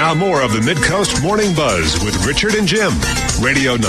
Now more of the Midcoast Morning Buzz with Richard and Jim. Radio 9,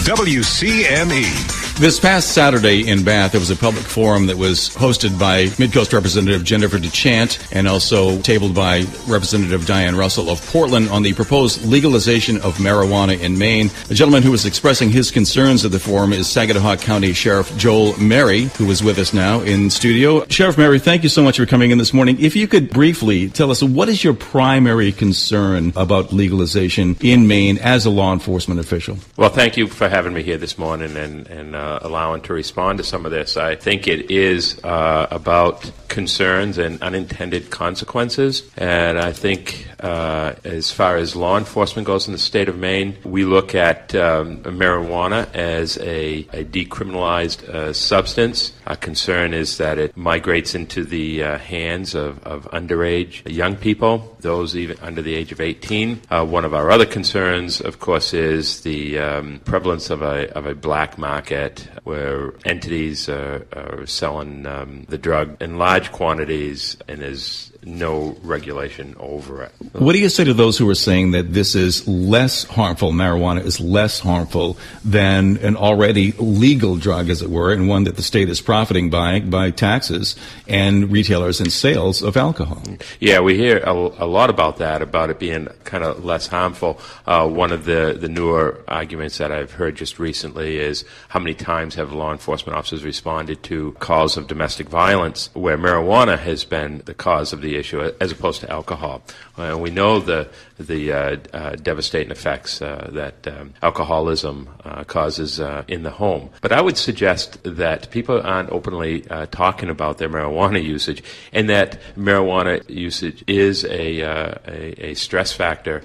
WCME. This past Saturday in Bath, there was a public forum that was hosted by Midcoast Representative Jennifer DeChant and also tabled by Representative Diane Russell of Portland on the proposed legalization of marijuana in Maine. The gentleman who was expressing his concerns at the forum is Sagadahoc County Sheriff Joel Mary, who is with us now in studio. Sheriff Mary, thank you so much for coming in this morning. If you could briefly tell us, what is your primary concern about legalization in Maine as a law enforcement official? Well, thank you for having me here this morning and allowing to respond to some of this. I think it is about concerns and unintended consequences, and I think as far as law enforcement goes in the state of Maine, we look at marijuana as a decriminalized substance. Our concern is that it migrates into the hands of underage young people, those even under the age of 18. One of our other concerns, of course, is the prevalence of a black market where entities are selling the drug in large quantities and there's no regulation over it. What do you say to those who are saying that this is less harmful, marijuana is less harmful than an already legal drug, as it were, and one that the state is profiting by taxes and retailers and sales of alcohol? Yeah, we hear a lot about that, about it being kind of less harmful. One of the newer arguments that I've heard just recently is how many times have law enforcement officers responded to calls of domestic violence where marijuana has been the cause of the issue as opposed to alcohol. We know the devastating effects that alcoholism causes in the home. But I would suggest that people aren't openly talking about their marijuana usage, and that marijuana usage is a stress factor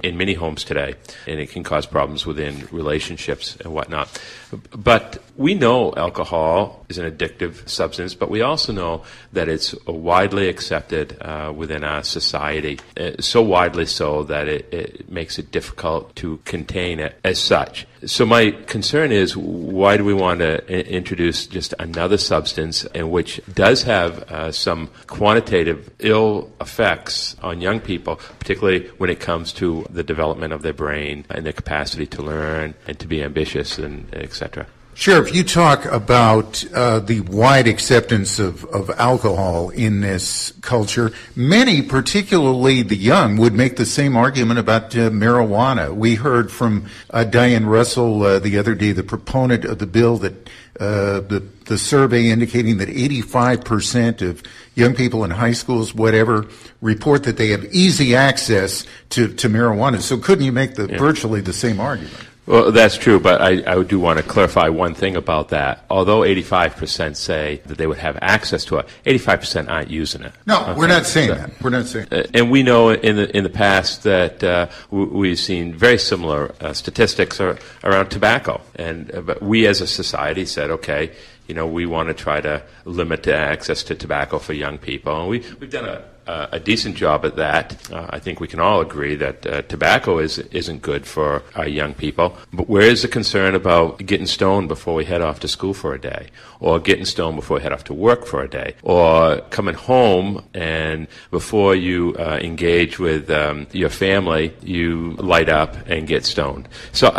in many homes today, and it can cause problems within relationships and whatnot. But we know alcohol is an addictive substance, but we also know that it's widely accepted within our society, so widely so that it makes it difficult to contain it as such. So my concern is, why do we want to introduce just another substance in which does have some quantitative ill effects on young people, particularly when it comes to the development of their brain and their capacity to learn and to be ambitious and et cetera? Sheriff, you talk about the wide acceptance of alcohol in this culture. Many, particularly the young, would make the same argument about marijuana. We heard from Diane Russell the other day, the proponent of the bill, that the survey indicating that 85% of young people in high schools, whatever, report that they have easy access to marijuana. So couldn't you make virtually the same argument? Well, that's true, but I do want to clarify one thing about that. Although 85% say that they would have access to it, 85% aren't using it. No, okay. We're not saying that. We're not saying that. And we know in the past that we've seen very similar statistics around tobacco. But we as a society said, okay, we want to try to limit the access to tobacco for young people. And we've done a decent job at that. I think we can all agree that tobacco isn't good for our young people. But where is the concern about getting stoned before we head off to school for a day? Or getting stoned before we head off to work for a day? Or coming home and before you engage with your family, you light up and get stoned? So,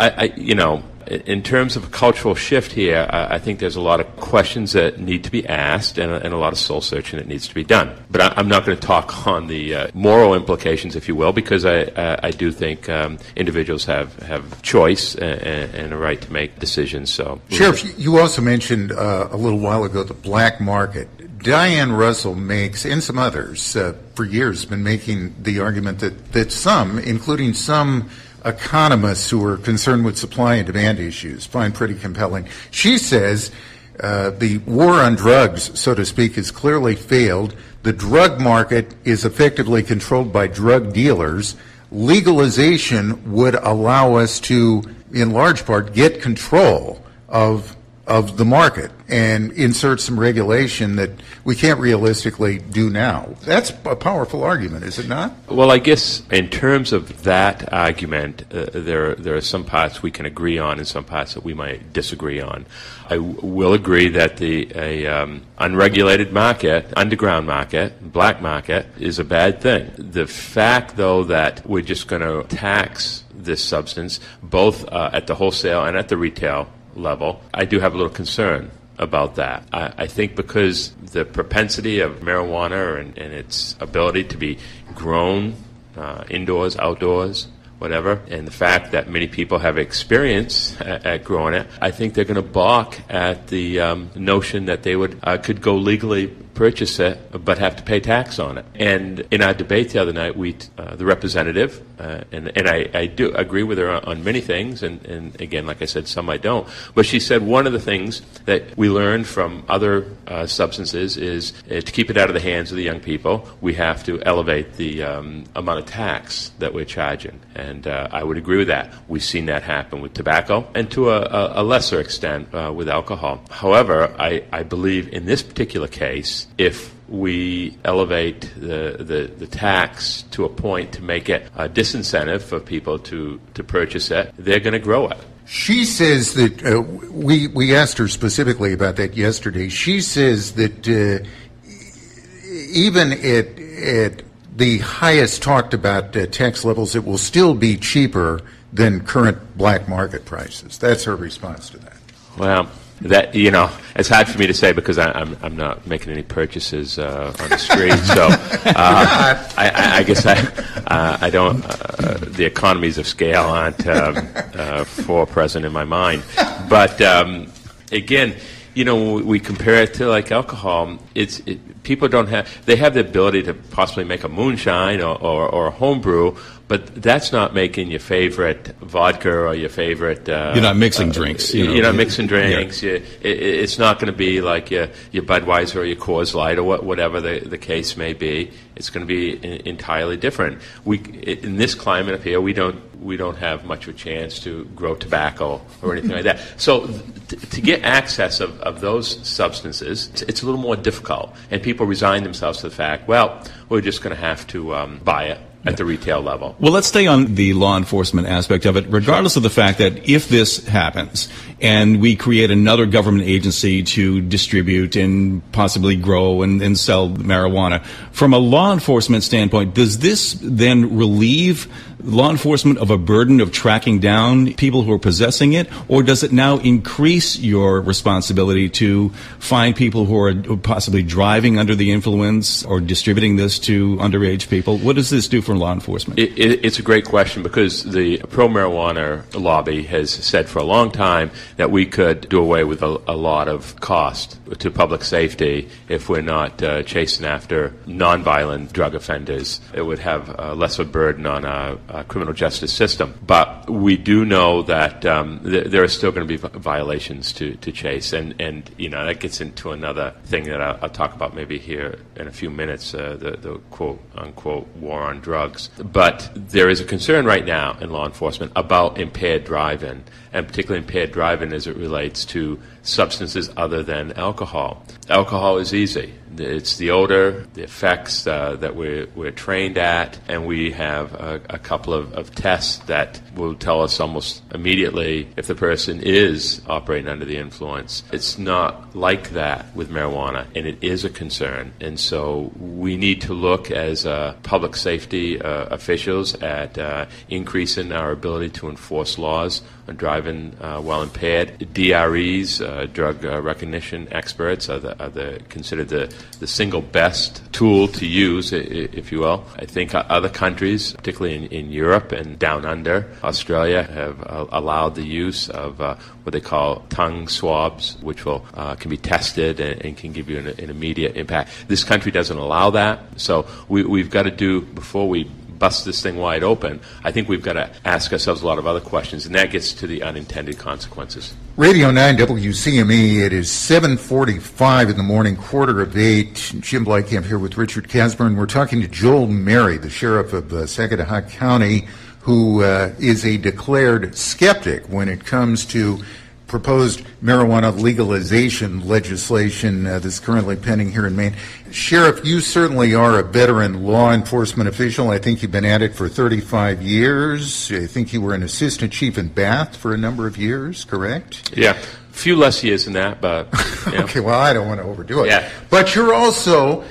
in terms of a cultural shift here, I think there's a lot of questions that need to be asked and a lot of soul searching that needs to be done. But I'm not going to talk on the moral implications, if you will, because I do think individuals have choice and a right to make decisions. So, Sheriff, you also mentioned a little while ago the black market. Diane Russell makes, and some others, for years been making the argument that some, including some economists who are concerned with supply and demand issues, find pretty compelling. She says the war on drugs, so to speak, has clearly failed. The drug market is effectively controlled by drug dealers. Legalization would allow us to, in large part, get control of of the market and insert some regulation that we can't realistically do now. That's a powerful argument, is it not? Well, I guess in terms of that argument, there are some parts we can agree on and some parts that we might disagree on. I will agree that the unregulated market, underground market, black market, is a bad thing. The fact, though, that we're just going to tax this substance both at the wholesale and at the retail level, I do have a little concern about that. I think because the propensity of marijuana and its ability to be grown indoors, outdoors, whatever, and the fact that many people have experience at growing it, I think they're going to balk at the notion that they could go legally purchase it but have to pay tax on it. And in our debate the other night, the representative, and I do agree with her on many things, and again, like I said, some I don't, but she said one of the things that we learned from other substances is to keep it out of the hands of the young people, we have to elevate the amount of tax that we're charging. And I would agree with that. We've seen that happen with tobacco and to a lesser extent with alcohol. However, I believe in this particular case, if we elevate the tax to a point to make it a disincentive for people to purchase it, they're going to grow it. She says that, we asked her specifically about that yesterday. She says that even at the highest talked about tax levels, it will still be cheaper than current black market prices. That's her response to that. Well, that, it's hard for me to say because I'm not making any purchases on the street. So I guess I don't. The economies of scale aren't present in my mind. But again, when we compare it to like alcohol, people don't have. They have the ability to possibly make a moonshine or a homebrew. But that's not making your favorite vodka or your favorite... you're not mixing drinks. You're not mixing drinks. Yeah. It's not going to be like your Budweiser or your Coors Light or whatever the case may be. It's going to be entirely different. In this climate up here, we don't have much of a chance to grow tobacco or anything like that. So to get access of those substances, it's a little more difficult. And people resign themselves to the fact, well, we're just going to have to buy it at the retail level. Well, let's stay on the law enforcement aspect of it, regardless of the fact that if this happens and we create another government agency to distribute and possibly grow and sell marijuana, from a law enforcement standpoint, does this then relieve law enforcement of a burden of tracking down people who are possessing it, or does it now increase your responsibility to find people who are possibly driving under the influence or distributing this to underage people? What does this do for law enforcement? It's a great question because the pro-marijuana lobby has said for a long time that we could do away with a lot of cost to public safety if we're not chasing after nonviolent drug offenders. It would have less of a burden on our criminal justice system. But we do know that there are still going to be violations to chase. And that gets into another thing that I'll talk about maybe here in a few minutes, the quote-unquote war on drugs. But there is a concern right now in law enforcement about impaired driving, and particularly impaired driving as it relates to substances other than alcohol. Alcohol is easy. It's the odor, the effects that we're trained at, and we have a couple of tests that will tell us almost immediately if the person is operating under the influence. It's not like that with marijuana, and it is a concern. And so we need to look as public safety officials at increasing our ability to enforce laws on driving while impaired. DREs, drug recognition experts, are considered the single best tool to use, if you will. I think other countries, particularly in Europe and down under, Australia, have allowed the use of what they call tongue swabs, which can be tested and can give you an immediate impact. This country doesn't allow that, so we've got to do, before we bust this thing wide open, I think we've got to ask ourselves a lot of other questions, and that gets to the unintended consequences. Radio 9 WCME, it is 7:45 in the morning, 7:45. Jim Bleikamp here with Richard Kazimer, and we're talking to Joel Mary, the sheriff of Sagadahoc County, who is a declared skeptic when it comes to proposed marijuana legalization legislation that's currently pending here in Maine. Sheriff, you certainly are a veteran law enforcement official. I think you've been at it for 35 years. I think you were an assistant chief in Bath for a number of years, correct? Yeah, a few less years than that, but... You know. Okay, well, I don't want to overdo it. Yeah. But you're also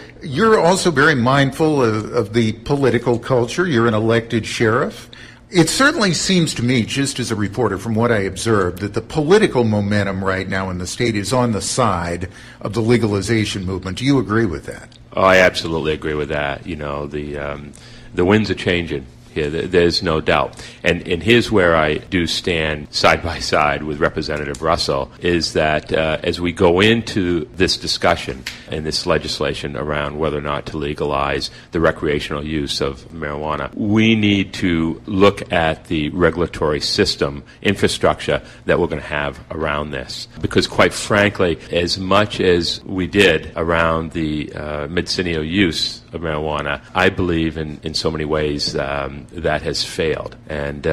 very mindful of the political culture. You're an elected sheriff. It certainly seems to me, just as a reporter, from what I observed, that the political momentum right now in the state is on the side of the legalization movement. Do you agree with that? Oh, I absolutely agree with that. You know, the winds are changing here. There's no doubt. And here's where I do stand side by side with Representative Russell, is that as we go into this discussion and this legislation around whether or not to legalize the recreational use of marijuana, we need to look at the regulatory system infrastructure that we're going to have around this. Because quite frankly, as much as we did around the medicinal use of marijuana, I believe in so many ways that has failed. And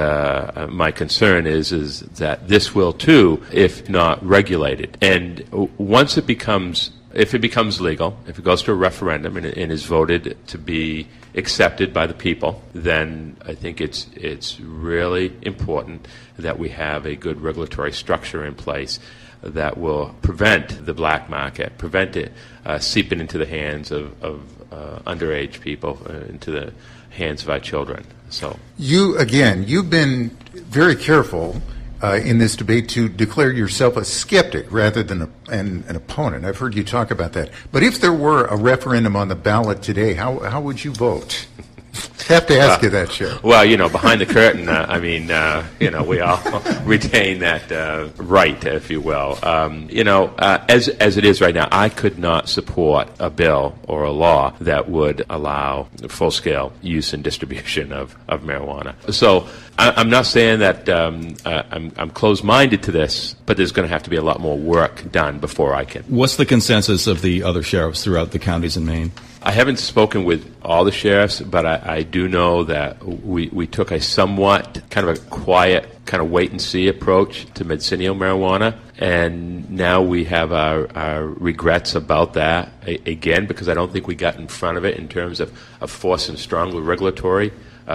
my concern is that this will too, if not regulated. And once it becomes legal, if it goes to a referendum and is voted to be accepted by the people, then I think it's really important that we have a good regulatory structure in place that will prevent the black market, prevent it seeping into the hands of underage people, into the hands of our children. So you've been very careful in this debate to declare yourself a skeptic rather than an opponent. I've heard you talk about that. But if there were a referendum on the ballot today, how would you vote? Have to ask you that, Sheriff. Well, behind the curtain, we all retain that right, if you will. As it is right now, I could not support a bill or a law that would allow full-scale use and distribution of marijuana. So I'm not saying that I'm closed-minded to this, but there's going to have to be a lot more work done before I can. What's the consensus of the other sheriffs throughout the counties in Maine? I haven't spoken with all the sheriffs, but I do know that we took a somewhat kind of a quiet, kind of wait-and-see approach to medicinal marijuana, and now we have our regrets about that, again, because I don't think we got in front of it in terms of forcing strong regulatory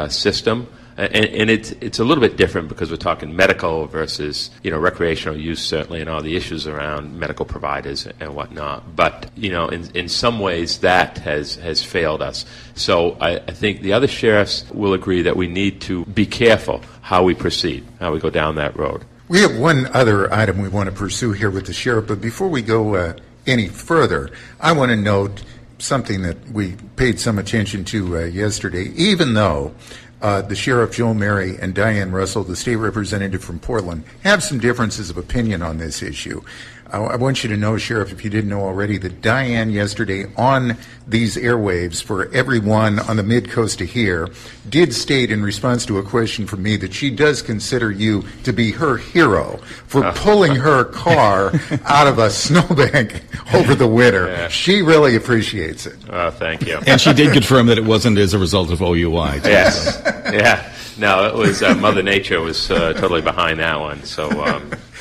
system. And it's a little bit different because we're talking medical versus recreational use, certainly, and all the issues around medical providers and whatnot. But in some ways that has failed us. So I think the other sheriffs will agree that we need to be careful how we proceed, how we go down that road. We have one other item we want to pursue here with the sheriff, but before we go any further, I want to note something that we paid some attention to yesterday. Even though the Sheriff Joel Mary and Diane Russell, the state representative from Portland, have some differences of opinion on this issue, I want you to know, Sheriff, if you didn't know already, that Diane yesterday on these airwaves for everyone on the Midcoast to hear did state in response to a question from me that she does consider you to be her hero for pulling her car out of a snowbank over the winter. Yeah. She really appreciates it. Oh, thank you. And she did confirm that it wasn't as a result of OUI. Too, yes. So. Yeah. No, it was Mother Nature was totally behind that one. So,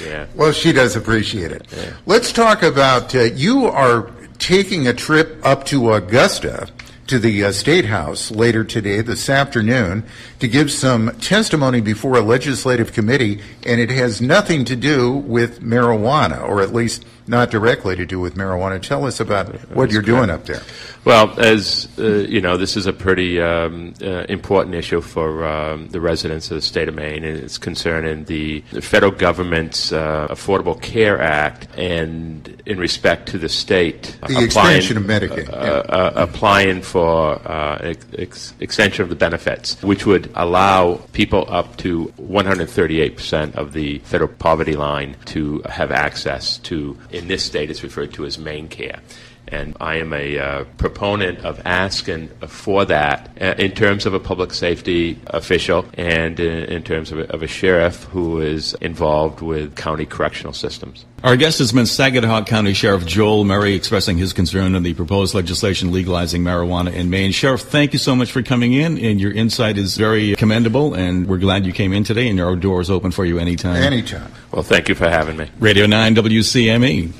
yeah. Well, she does appreciate it. Yeah. Let's talk about you are taking a trip up to Augusta to the State House later today, this afternoon, to give some testimony before a legislative committee, and it has nothing to do with marijuana, or at least not directly to do with marijuana. Tell us about what you're doing up there. Well, as this is a pretty important issue for the residents of the state of Maine, and it's concerning the federal government's Affordable Care Act, and in respect to the state the extension of Medicaid, applying for extension of the benefits, which would allow people up to 138% of the federal poverty line to have access to, in this state, it's referred to as Maine Care. And I am a proponent of asking for that in terms of a public safety official and in terms of a sheriff who is involved with county correctional systems. Our guest has been Sagadahoc County Sheriff Joel Murray, expressing his concern on the proposed legislation legalizing marijuana in Maine. Sheriff, thank you so much for coming in, and your insight is very commendable, and we're glad you came in today, and our door is open for you anytime. Anytime. Well, thank you for having me. Radio 9 WCME.